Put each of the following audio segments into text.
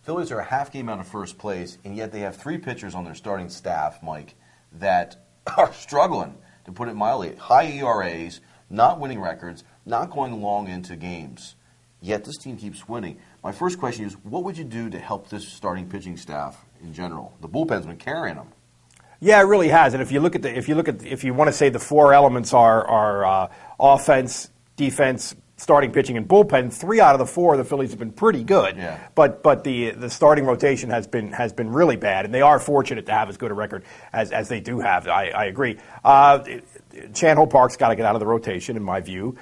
Phillies are a half game out of first place, and yet they have 3 pitchers on their starting staff, Mike, that are struggling, to put it mildly. High ERAs, not winning records, not going long into games. Yet this team keeps winning. My first question is, what would you do to help this starting pitching staff in general? The bullpen's been carrying them. Yeah, it really has. And if you want to say the 4 elements are offense, defense, starting pitching, and bullpen, 3 out of the 4 of the Phillies have been pretty good. Yeah. But the starting rotation has been really bad, and they are fortunate to have as good a record as they do have. I agree. Chan-Ho Park's got to get out of the rotation, in my view.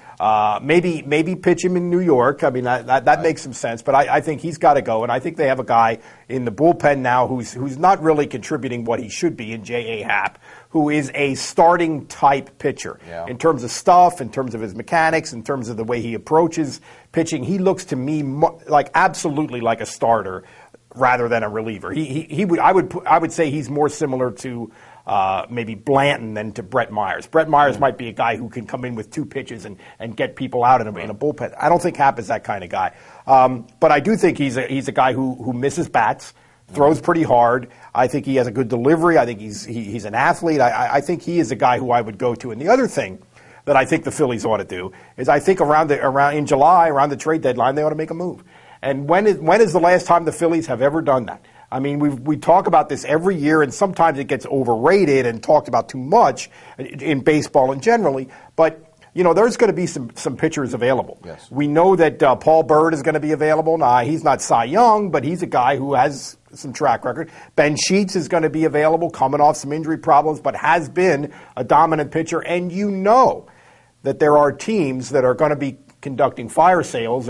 Maybe pitch him in New York. I mean, that makes some sense. But I think he's got to go, and I think they have a guy in the bullpen now who's not really contributing what he should be in J.A. Happ, who is a starting type pitcher. Yeah. In terms of stuff, in terms of his mechanics, in terms of the way he approaches pitching. He looks to me absolutely like a starter rather than a reliever. I would say he's more similar to maybe Blanton than to Brett Myers. Brett Myers might be a guy who can come in with 2 pitches and get people out in a bullpen. I don't think Happ is that kind of guy. But I do think he's a guy who misses bats, throws pretty hard. I think he has a good delivery. I think he's an athlete. I think he is a guy who I would go to. And the other thing that I think the Phillies ought to do is I think around in July, around the trade deadline, they ought to make a move. And when is the last time the Phillies have ever done that? I mean, we talk about this every year, and sometimes it gets overrated and talked about too much in baseball and generally. But there's going to be some pitchers available. Yes. We know that Paul Byrd is going to be available. Now, he's not Cy Young, but he's a guy who has some track record. Ben Sheets is going to be available, coming off some injury problems, but has been a dominant pitcher. And that there are teams that are going to be conducting fire sales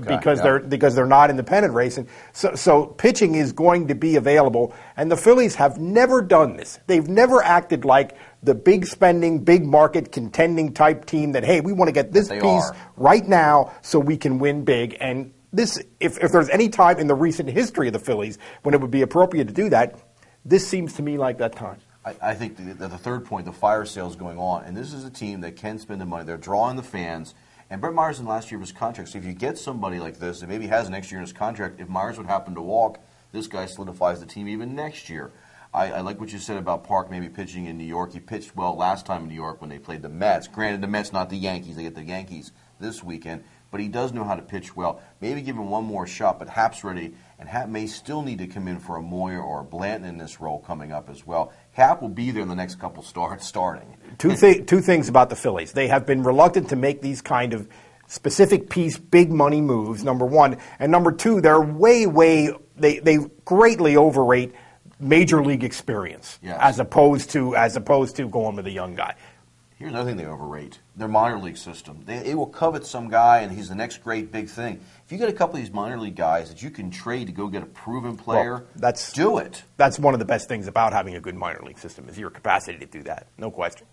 because they're not in the pennant race. And so pitching is going to be available. And the Phillies have never done this. They've never acted like the big spending, big market contending type team that, hey, we want to get this piece right now so we can win big. And this, if there's any time in the recent history of the Phillies when it would be appropriate to do that, this seems to me like that time. I think the third point, the fire sale is going on. And this is a team that can spend the money. They're drawing the fans. And Brett Myers in last year of his contract. So if you get somebody like this that maybe has an extra year in his contract, if Myers would happen to walk, this guy solidifies the team even next year. I like what you said about Park maybe pitching in New York. He pitched well last time in New York when they played the Mets. Granted, the Mets, not the Yankees. They get the Yankees this weekend. But he does know how to pitch well. Maybe give him one more shot, but Happ's ready. And Happ may still need to come in for a Moyer or a Blanton in this role coming up as well. Happ will be there in the next couple starting. Two things about the Phillies. They have been reluctant to make these kind of specific piece, big money moves, number one. And number two, they greatly overrate major league experience as opposed to going with a young guy. Here's another thing they overrate: their minor league system. They will covet some guy, and he's the next great big thing. If you get a couple of these minor league guys that you can trade to go get a proven player, do it. That's one of the best things about having a good minor league system is your capacity to do that. No question.